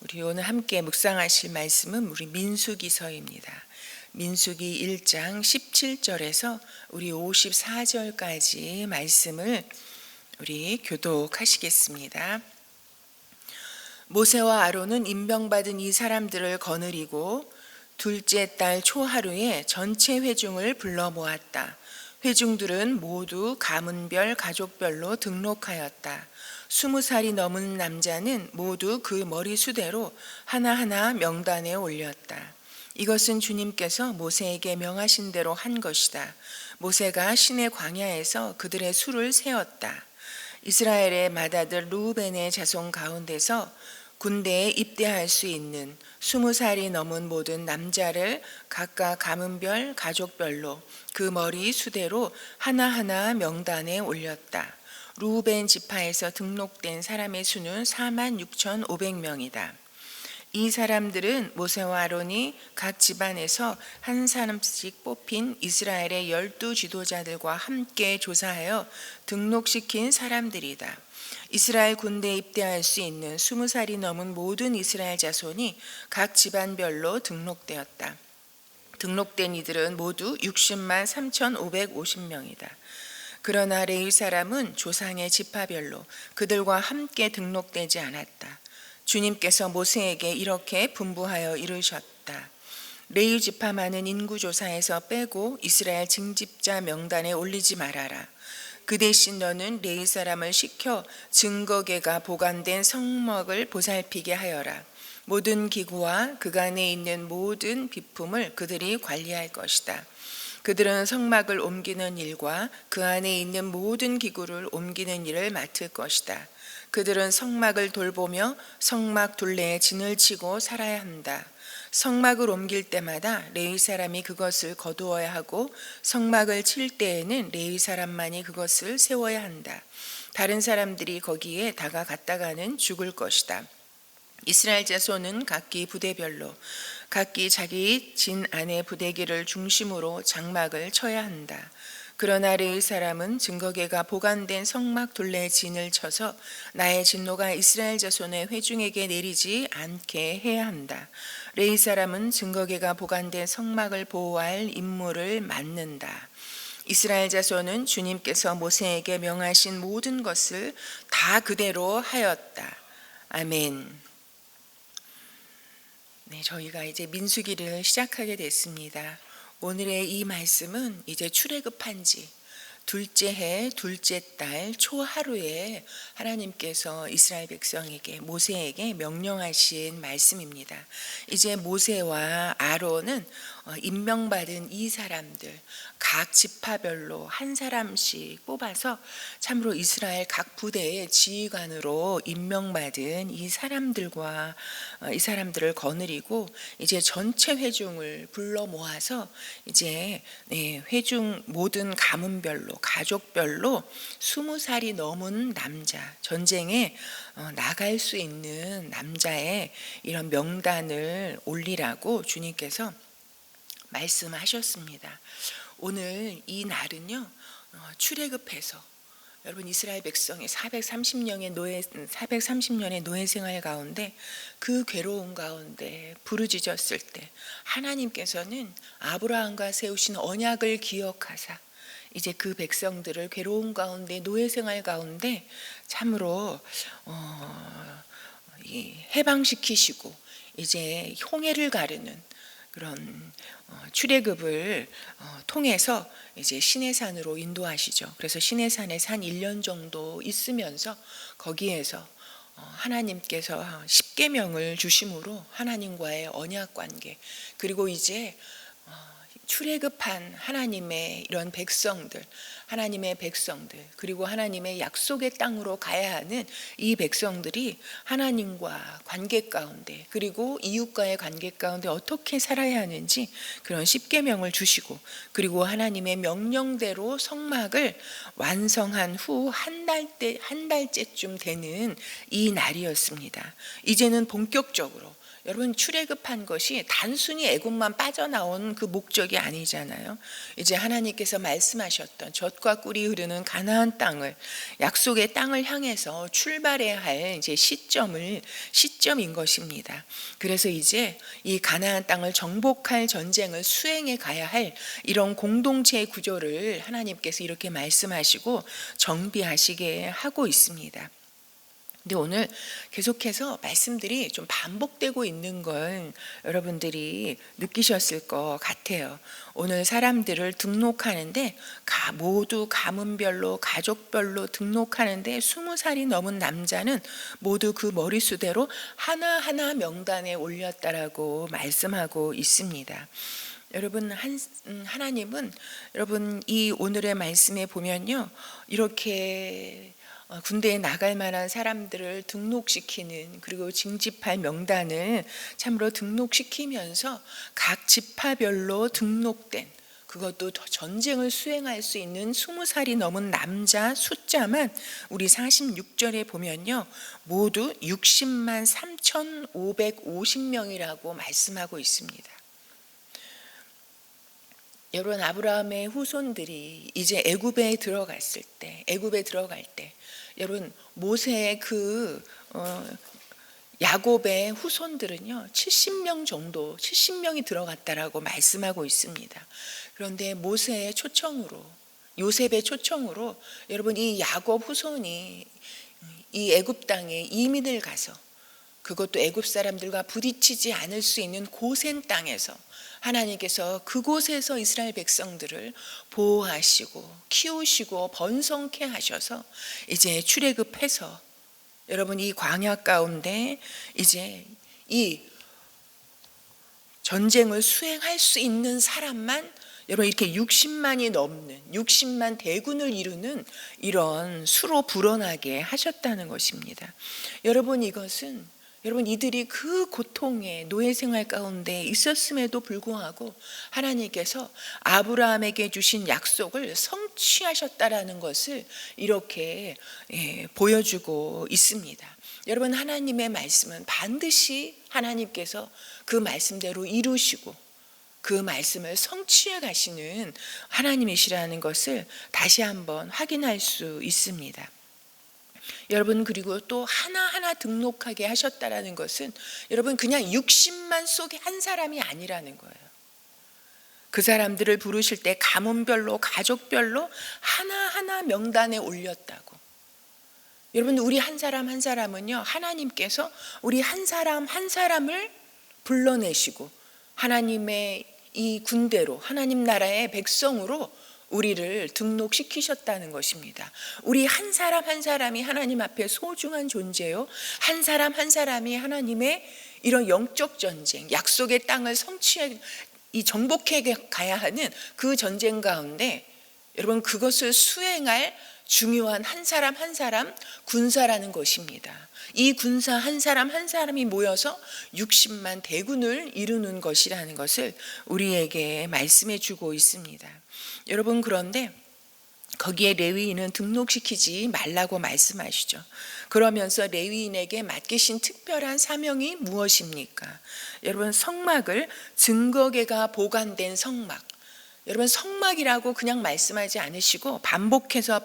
우리 오늘 함께 묵상하실 말씀은 우리 민수기서입니다. 민수기 1장 17절에서 우리 54절까지 말씀을 우리 교독하시겠습니다. 모세와 아론은 임명받은 이 사람들을 거느리고 둘째 달 초하루에 전체 회중을 불러 모았다. 회중들은 모두 가문별 가족별로 등록하였다. 20살이 넘은 남자는 모두 그 머리수대로 하나하나 명단에 올렸다. 이것은 주님께서 모세에게 명하신 대로 한 것이다. 모세가 시내 광야에서 그들의 수를 세었다. 이스라엘의 맏아들 르우벤의 자손 가운데서 군대에 입대할 수 있는 20살이 넘은 모든 남자를 각각 가문별 가족별로 그 머리 수대로 하나하나 명단에 올렸다. 르우벤 지파에서 등록된 사람의 수는 46,500명이다. 이 사람들은 모세와 아론이 각 집안에서 한 사람씩 뽑힌 이스라엘의 12 지도자들과 함께 조사하여 등록시킨 사람들이다. 이스라엘 군대에 입대할 수 있는 20살이 넘은 모든 이스라엘 자손이 각 집안별로 등록되었다. 등록된 이들은 모두 60만 3,550명이다. 그러나 레위 사람은 조상의 지파별로 그들과 함께 등록되지 않았다. 주님께서 모세에게 이렇게 분부하여 이르셨다. 레위 지파만은 인구조사에서 빼고 이스라엘 징집자 명단에 올리지 말아라. 그 대신 너는 레위 사람을 시켜 증거궤가 보관된 성막을 보살피게 하여라. 모든 기구와 그간에 있는 모든 비품을 그들이 관리할 것이다. 그들은 성막을 옮기는 일과 그 안에 있는 모든 기구를 옮기는 일을 맡을 것이다. 그들은 성막을 돌보며 성막 둘레에 진을 치고 살아야 한다. 성막을 옮길 때마다 레위 사람이 그것을 거두어야 하고 성막을 칠 때에는 레위 사람만이 그것을 세워야 한다. 다른 사람들이 거기에 다가갔다가는 죽을 것이다. 이스라엘 자손은 각기 부대별로 각기 자기 진 안의 부대기를 중심으로 장막을 쳐야 한다. 그러나 레위 사람은 증거궤가 보관된 성막 둘레에 진을 쳐서 나의 진노가 이스라엘 자손의 회중에게 내리지 않게 해야 한다. 레위 사람은 증거궤가 보관된 성막을 보호할 임무를 맡는다. 이스라엘 자손은 주님께서 모세에게 명하신 모든 것을 다 그대로 하였다. 아멘. 네, 저희가 이제 민수기를 시작하게 됐습니다. 오늘의 이 말씀은 이제 출애굽한 지 둘째 해 둘째 달 초하루에 하나님께서 이스라엘 백성에게 모세에게 명령하신 말씀입니다. 이제 모세와 아론은 임명받은 이 사람들 각 지파별로 한 사람씩 뽑아서 참으로 이스라엘 각 부대의 지휘관으로 임명받은 이 사람들을 거느리고 이제 전체 회중을 불러 모아서 이제 회중 모든 가문별로 가족별로 20살이 넘은 남자, 전쟁에 나갈 수 있는 남자의 이런 명단을 올리라고 주님께서 말씀하셨습니다. 오늘 이 날은요, 출애굽해서 여러분 이스라엘 백성의 430년의 노예 생활 가운데 그 괴로운 가운데 부르짖었을 때 하나님께서는 아브라함과 세우신 언약을 기억하사 이제 그 백성들을 괴로운 가운데 노예 생활 가운데 참으로 해방시키시고 이제 홍해를 가르는 그런 출애굽을 통해서 이제 시내산으로 인도하시죠. 그래서 시내산에서 한 1년 정도 있으면서 거기에서 하나님께서 십계명을 주심으로 하나님과의 언약 관계 그리고 이제 출애굽한 하나님의 이런 하나님의 백성들 그리고 하나님의 약속의 땅으로 가야 하는 이 백성들이 하나님과 관계 가운데 그리고 이웃과의 관계 가운데 어떻게 살아야 하는지 그런 십계명을 주시고 그리고 하나님의 명령대로 성막을 완성한 후 한 달째쯤 되는 이 날이었습니다. 이제는 본격적으로 여러분, 출애굽한 것이 단순히 애굽만 빠져나온 그 목적이 아니잖아요. 이제 하나님께서 말씀하셨던 젖과 꿀이 흐르는 가나안 땅을, 약속의 땅을 향해서 출발해야 할 이제 시점인 것입니다. 그래서 이제 이 가나안 땅을 정복할 전쟁을 수행해 가야 할 이런 공동체의 구조를 하나님께서 이렇게 말씀하시고 정비하시게 하고 있습니다. 근데 오늘 계속해서 말씀들이 좀 반복되고 있는 걸 여러분들이 느끼셨을 것 같아요. 오늘 사람들을 등록하는데 모두 가문별로 가족별로 등록하는데 20살이 넘은 남자는 모두 그 머릿수대로 하나하나 명단에 올렸다라고 말씀하고 있습니다. 여러분, 하나님은 여러분 이 오늘의 말씀에 보면요, 이렇게 군대에 나갈 만한 사람들을 등록시키는, 그리고 징집할 명단을 참으로 등록시키면서 각 지파별로 등록된, 그것도 전쟁을 수행할 수 있는 20살이 넘은 남자 숫자만 우리 46절에 보면요, 모두 60만 3,550명이라고 말씀하고 있습니다. 여러분, 아브라함의 후손들이 이제 애굽에 들어갈 때 여러분, 모세의 야곱의 후손들은요 70명이 들어갔다라고 말씀하고 있습니다. 그런데 모세의 초청으로, 요셉의 초청으로 여러분, 이 야곱 후손이 이 애굽 땅에 이민을 가서, 그것도 애굽 사람들과 부딪히지 않을 수 있는 고센 땅에서 하나님께서 그곳에서 이스라엘 백성들을 보호하시고 키우시고 번성케 하셔서 이제 출애굽해서 여러분 이 광야 가운데 이제 이 전쟁을 수행할 수 있는 사람만 여러분 이렇게 60만이 넘는 60만 대군을 이루는 이런 수로 불어나게 하셨다는 것입니다. 여러분, 이것은 여러분 이들이 그 고통의 노예 생활 가운데 있었음에도 불구하고 하나님께서 아브라함에게 주신 약속을 성취하셨다라는 것을 이렇게 보여주고 있습니다. 여러분, 하나님의 말씀은 반드시 하나님께서 그 말씀대로 이루시고 그 말씀을 성취해 가시는 하나님이시라는 것을 다시 한번 확인할 수 있습니다. 여러분, 그리고 또 하나하나 등록하게 하셨다라는 것은 여러분 그냥 60만 속에 한 사람이 아니라는 거예요. 그 사람들을 부르실 때 가문별로 가족별로 하나하나 명단에 올렸다고. 여러분, 우리 한 사람 한 사람은요, 하나님께서 우리 한 사람 한 사람을 불러내시고 하나님의 이 군대로, 하나님 나라의 백성으로 우리를 등록시키셨다는 것입니다. 우리 한 사람 한 사람이 하나님 앞에 소중한 존재요, 한 사람 한 사람이 하나님의 이런 영적 전쟁, 약속의 땅을 정복해 가야 하는 그 전쟁 가운데 여러분 그것을 수행할 중요한 한 사람 한 사람 군사라는 것입니다. 이 군사 한 사람 한 사람이 모여서 60만 대군을 이루는 것이라는 것을 우리에게 말씀해 주고 있습니다. 여러분, 그런데 거기에 레위인은 등록시키지 말라고 말씀하시죠. 그러면서 레위인에게 맡기신 특별한 사명이 무엇입니까? 여러분, 성막을, 증거궤가 보관된 성막, 여러분 성막이라고 그냥 말씀하지 않으시고 반복해서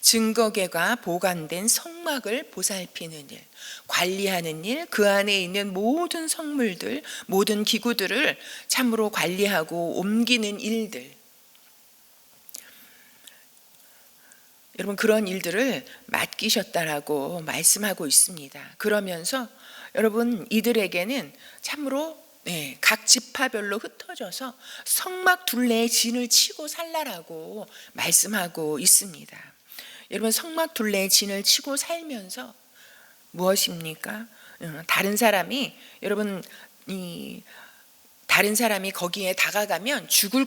증거궤가 보관된 성막을 보살피는 일, 관리하는 일, 그 안에 있는 모든 성물들, 모든 기구들을 참으로 관리하고 옮기는 일들, 여러분 그런 일들을 맡기셨다라고 말씀하고 있습니다. 그러면서 여러분 이들에게는 참으로 각 지파별로 흩어져서 성막 둘레에 진을 치고 살라라고 말씀하고 있습니다. 여러분, 성막 둘레에 진을 치고 살면서 무엇입니까? 다른 사람이 거기에 다가가면 죽을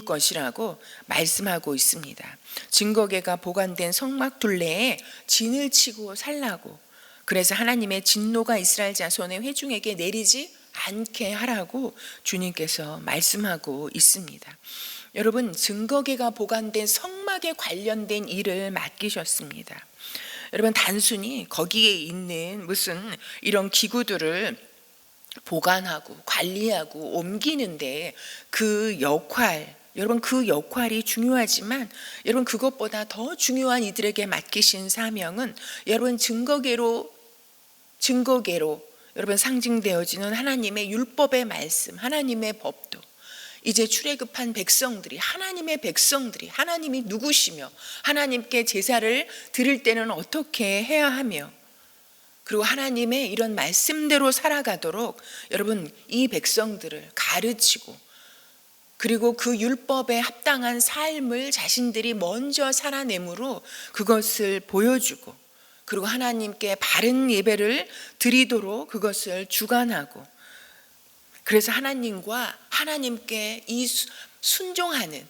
것이라고 말씀하고 있습니다. 증거궤가 보관된 성막 둘레에 진을 치고 살라고, 그래서 하나님의 진노가 이스라엘 자손의 회중에게 내리지 않게 하라고 주님께서 말씀하고 있습니다. 여러분, 증거궤가 보관된 성막에 관련된 일을 맡기셨습니다. 여러분 단순히 거기에 있는 무슨 이런 기구들을 보관하고 관리하고 옮기는데 그 역할, 여러분 그 역할이 중요하지만 여러분 그것보다 더 중요한 이들에게 맡기신 사명은 여러분 증거계로 여러분 상징되어지는 하나님의 율법의 말씀, 하나님의 법도 이제 출애굽한 백성들이 하나님이 누구시며 하나님께 제사를 드릴 때는 어떻게 해야 하며 그리고 하나님의 이런 말씀대로 살아가도록 여러분 이 백성들을 가르치고 그리고 그 율법에 합당한 삶을 자신들이 먼저 살아내므로 그것을 보여주고 그리고 하나님께 바른 예배를 드리도록 그것을 주관하고 그래서 하나님과 하나님께 이 순종하는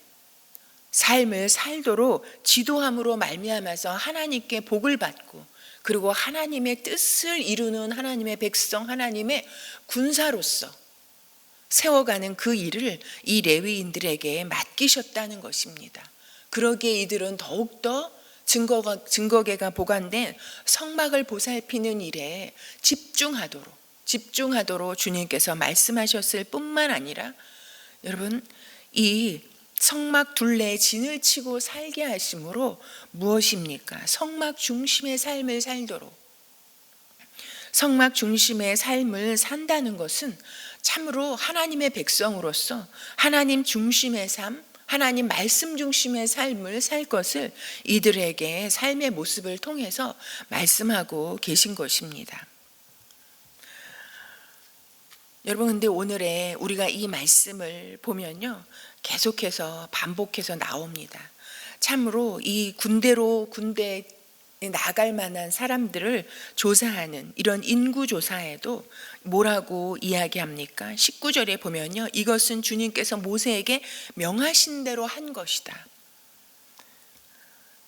삶을 살도록 지도함으로 말미암아서 하나님께 복을 받고 그리고 하나님의 뜻을 이루는 하나님의 백성, 하나님의 군사로서 세워가는 그 일을 이 레위인들에게 맡기셨다는 것입니다. 그러기에 이들은 더욱더 증거계가 보관된 성막을 보살피는 일에 집중하도록 주님께서 말씀하셨을 뿐만 아니라 여러분 이 성막 둘레에 진을 치고 살게 하심으로 무엇입니까? 성막 중심의 삶을 살도록 성막 중심의 삶을 산다는 것은 참으로 하나님의 백성으로서 하나님 중심의 삶, 하나님 말씀 중심의 삶을 살 것을 이들에게 삶의 모습을 통해서 말씀하고 계신 것입니다. 여러분 근데 오늘의 우리가 이 말씀을 보면요 계속해서 반복해서 나옵니다. 참으로 이 군대에 나갈 만한 사람들을 조사하는 이런 인구조사에도 뭐라고 이야기합니까? 19절에 보면요 이것은 주님께서 모세에게 명하신 대로 한 것이다.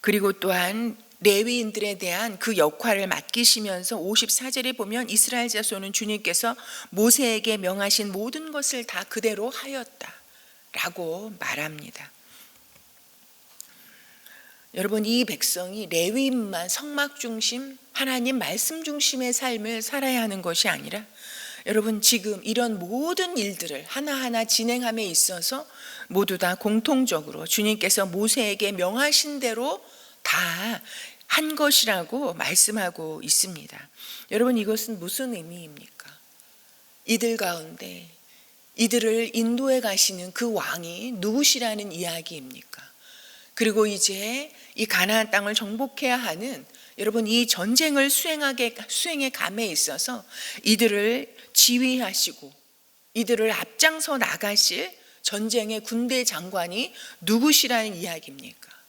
그리고 또한 레위인들에 대한 그 역할을 맡기시면서 54절에 보면 이스라엘 자손은 주님께서 모세에게 명하신 모든 것을 다 그대로 하였다라고 말합니다. 여러분 이 백성이 레위인만 성막 중심, 하나님 말씀 중심의 삶을 살아야 하는 것이 아니라 여러분 지금 이런 모든 일들을 하나하나 진행함에 있어서 모두 다 공통적으로 주님께서 모세에게 명하신 대로 다 한 것이라고 말씀하고 있습니다. 여러분 이것은 무슨 의미입니까? 이들 가운데 이들을 인도해 가시는 그 왕이 누구시라는 이야기입니까? 그리고 이제 이 가나안 땅을 정복해야 하는 여러분 이 전쟁을 수행해 감에 있어서 이들을 지휘하시고 이들을 앞장서 나가실 전쟁의 군대 장관이 누구시라는 이야기입니까?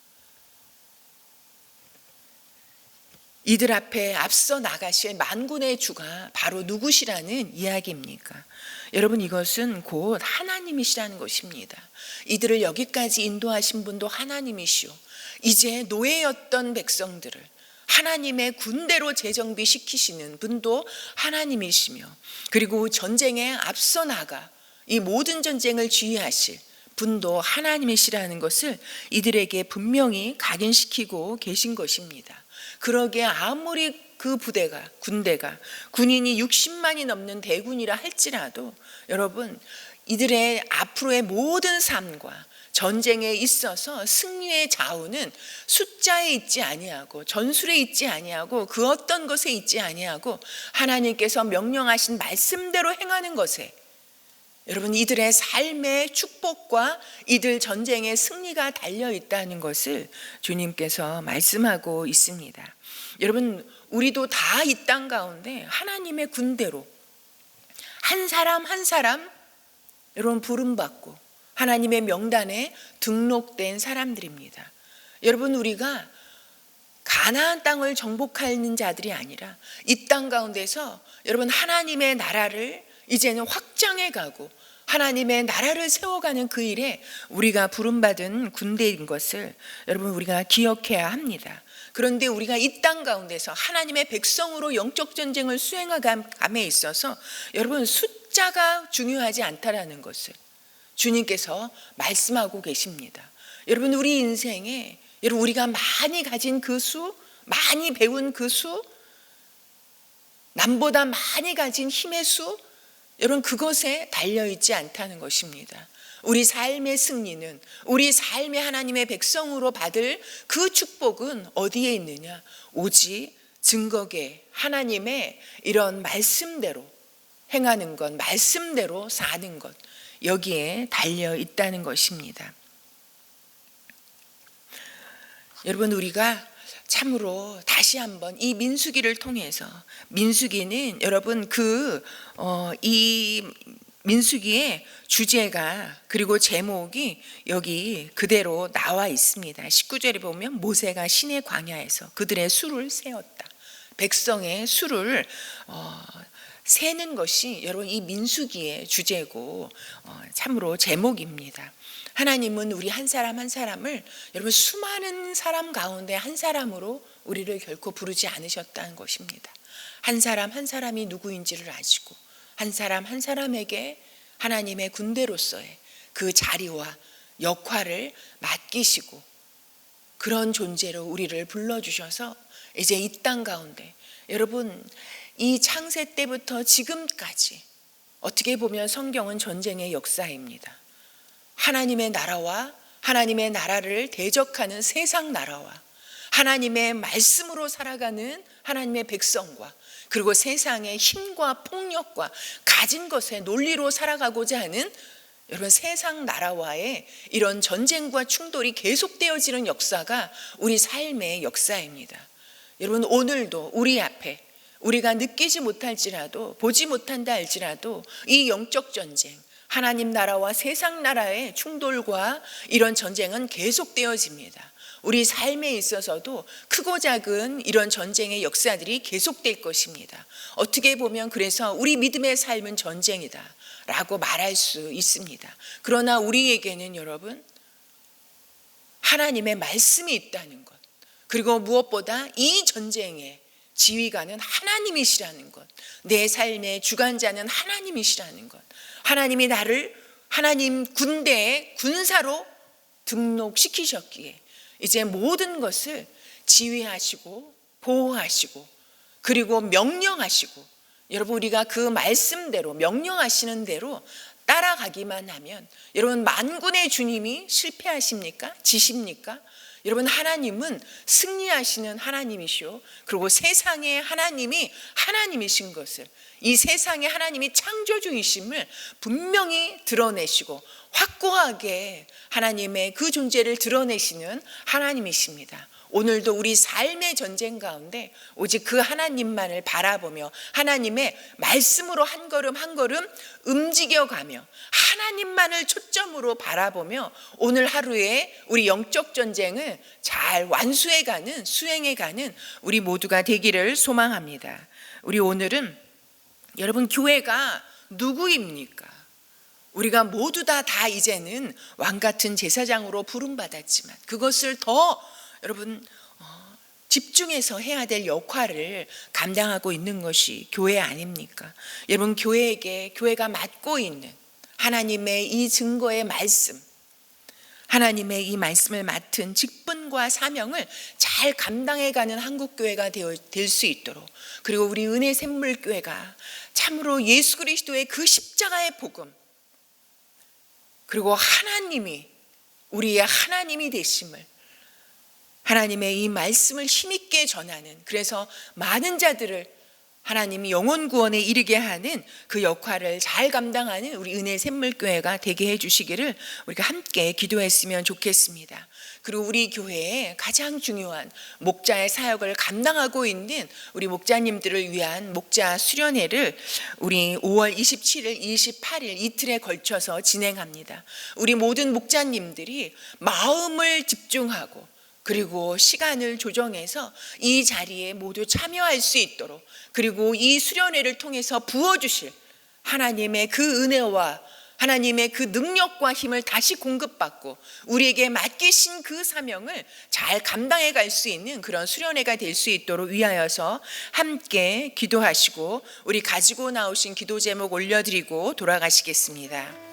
이들 앞에 앞서 나가실 만군의 주가 바로 누구시라는 이야기입니까? 여러분 이것은 곧 하나님이시라는 것입니다. 이들을 여기까지 인도하신 분도 하나님이시오. 이제 노예였던 백성들을 하나님의 군대로 재정비시키시는 분도 하나님이시며 그리고 전쟁에 앞서 나가 이 모든 전쟁을 지휘하실 분도 하나님이시라는 것을 이들에게 분명히 각인시키고 계신 것입니다. 그러기에 아무리 그 군대가 군인이 60만이 넘는 대군이라 할지라도 여러분 이들의 앞으로의 모든 삶과 전쟁에 있어서 승리의 좌우는 숫자에 있지 아니하고 전술에 있지 아니하고 그 어떤 것에 있지 아니하고 하나님께서 명령하신 말씀대로 행하는 것에 여러분 이들의 삶의 축복과 이들 전쟁의 승리가 달려 있다는 것을 주님께서 말씀하고 있습니다. 여러분 우리도 다 이 땅 가운데 하나님의 군대로 한 사람 한 사람 여러분 부름받고 하나님의 명단에 등록된 사람들입니다. 여러분 우리가 가나안 땅을 정복하는 자들이 아니라 이 땅 가운데서 여러분 하나님의 나라를 이제는 확장해 가고 하나님의 나라를 세워가는 그 일에 우리가 부름받은 군대인 것을 여러분 우리가 기억해야 합니다. 그런데 우리가 이 땅 가운데서 하나님의 백성으로 영적 전쟁을 수행함에 있어서 여러분 숫자가 중요하지 않다라는 것을 주님께서 말씀하고 계십니다. 여러분 우리 인생에 여러분 우리가 많이 가진 그 수, 많이 배운 그 수, 남보다 많이 가진 힘의 수, 여러분 그것에 달려있지 않다는 것입니다. 우리 삶의 승리는, 우리 삶의 하나님의 백성으로 받을 그 축복은 어디에 있느냐? 오직 증거계 하나님의 이런 말씀대로 행하는 것, 말씀대로 사는 것, 여기에 달려 있다는 것입니다. 여러분, 우리가 참으로 다시 한번 이 민수기를 통해서, 민수기는 여러분 이 민수기의 주제가 그리고 제목이 여기 그대로 나와 있습니다. 19절에 보면 모세가 시내 광야에서 그들의 수를 세었다. 백성의 수를 세는 것이 여러분 이 민수기의 주제고 참으로 제목입니다. 하나님은 우리 한 사람 한 사람을 여러분 수많은 사람 가운데 한 사람으로 우리를 결코 부르지 않으셨다는 것입니다. 한 사람 한 사람이 누구인지를 아시고 한 사람 한 사람에게 하나님의 군대로서의 그 자리와 역할을 맡기시고 그런 존재로 우리를 불러주셔서 이제 이 땅 가운데 여러분 이 창세 때부터 지금까지 어떻게 보면 성경은 전쟁의 역사입니다. 하나님의 나라와 하나님의 나라를 대적하는 세상 나라와 하나님의 말씀으로 살아가는 하나님의 백성과 그리고 세상의 힘과 폭력과 가진 것의 논리로 살아가고자 하는 여러분 세상 나라와의 이런 전쟁과 충돌이 계속되어지는 역사가 우리 삶의 역사입니다. 여러분 오늘도 우리 앞에 우리가 느끼지 못할지라도 보지 못한다 할지라도 이 영적 전쟁 하나님 나라와 세상 나라의 충돌과 이런 전쟁은 계속되어집니다. 우리 삶에 있어서도 크고 작은 이런 전쟁의 역사들이 계속될 것입니다. 어떻게 보면 그래서 우리 믿음의 삶은 전쟁이다 라고 말할 수 있습니다. 그러나 우리에게는 여러분 하나님의 말씀이 있다는 것, 그리고 무엇보다 이 전쟁의 지휘관은 하나님이시라는 것, 내 삶의 주관자는 하나님이시라는 것, 하나님이 나를 하나님 군대의 군사로 등록시키셨기에 이제 모든 것을 지휘하시고 보호하시고 그리고 명령하시고 여러분 우리가 그 말씀대로 명령하시는 대로 따라가기만 하면 여러분 만군의 주님이 실패하십니까? 지십니까? 여러분 하나님은 승리하시는 하나님이시오. 그리고 세상의 하나님이 하나님이신 것을 이 세상의 하나님이 창조주이심을 분명히 드러내시고 확고하게 하나님의 그 존재를 드러내시는 하나님이십니다. 오늘도 우리 삶의 전쟁 가운데 오직 그 하나님만을 바라보며 하나님의 말씀으로 한 걸음 한 걸음 움직여가며 하나님만을 초점으로 바라보며 오늘 하루에 우리 영적 전쟁을 잘 완수해가는 수행해가는 우리 모두가 되기를 소망합니다. 우리 오늘은 여러분 교회가 누구입니까? 우리가 모두 다 이제는 왕같은 제사장으로 부름받았지만 그것을 더 여러분 집중해서 해야 될 역할을 감당하고 있는 것이 교회 아닙니까? 여러분 교회가 맡고 있는 하나님의 이 증거의 말씀, 하나님의 이 말씀을 맡은 직분과 사명을 잘 감당해가는 한국교회가 될 수 있도록, 그리고 우리 은혜샘물교회가 참으로 예수 그리스도의 그 십자가의 복음, 그리고 하나님이 우리의 하나님이 되심을, 하나님의 이 말씀을 힘있게 전하는, 그래서 많은 자들을 하나님이 영혼 구원에 이르게 하는 그 역할을 잘 감당하는 우리 은혜샘물교회가 되게 해주시기를 우리가 함께 기도했으면 좋겠습니다. 그리고 우리 교회에 가장 중요한 목자의 사역을 감당하고 있는 우리 목자님들을 위한 목자 수련회를 우리 5월 27일, 28일 이틀에 걸쳐서 진행합니다. 우리 모든 목자님들이 마음을 집중하고 그리고 시간을 조정해서 이 자리에 모두 참여할 수 있도록, 그리고 이 수련회를 통해서 부어주실 하나님의 그 은혜와 하나님의 그 능력과 힘을 다시 공급받고 우리에게 맡기신 그 사명을 잘 감당해 갈 수 있는 그런 수련회가 될 수 있도록 위하여서 함께 기도하시고 우리 가지고 나오신 기도 제목 올려드리고 돌아가시겠습니다.